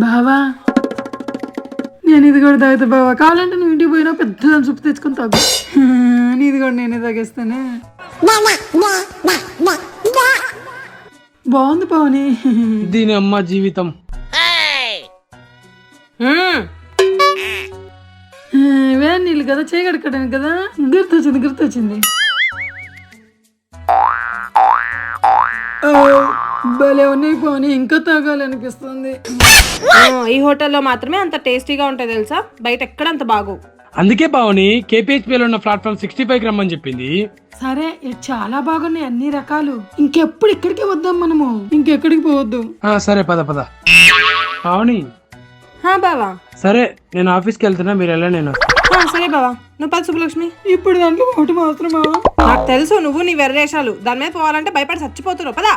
బావా నేను ఇది కూడా తాగుతా బావా, కావాలంటే నువ్వు ఇంటికి పోయినా పెద్ద చూపు తెచ్చుకొని తాగు. ఇది కూడా నేనే తాగేస్తానే. బాగుంది పవని. దీని అమ్మ జీవితం. వేరే నీళ్ళు కదా చేయగడకడానికి కదా, గుర్తొచ్చింది. భలే ఉన్నాయి పవని, ఇంకా తాగాలనిపిస్తుంది. ఈ హోటల్లో మాత్రమే అంత టేస్టీగా ఉంటాయి తెలుసా, బయట ఎక్కడ అంత బాగోవు. అందుకే బావని KPHPలో ఉన్న ప్లాట్ఫామ్ 65కి రమ్మని చెప్పింది. సరే చాలా బాగున్నాయి అన్ని రకాలు. ఇంకెప్పుడు ఇక్కడికి వద్దాం మనము, ఇంకెక్కడికి పోవద్దు. సరే పద పద. బావని బావా సరే నేను ఆఫీస్కి వెళ్తున్నా, మీరు వెళ్ళా నేను. సరే బావా, నువ్వు పద సుబ్బలక్ష్మి. ఇప్పుడు దాంట్లో ఒకటి మాత్రమా? నాకు తెలుసు నువ్వు నీ వెర్రేషాలు, దాని మీద పోవాలంటే భయపడి చచ్చిపోతున్నావు. పదా.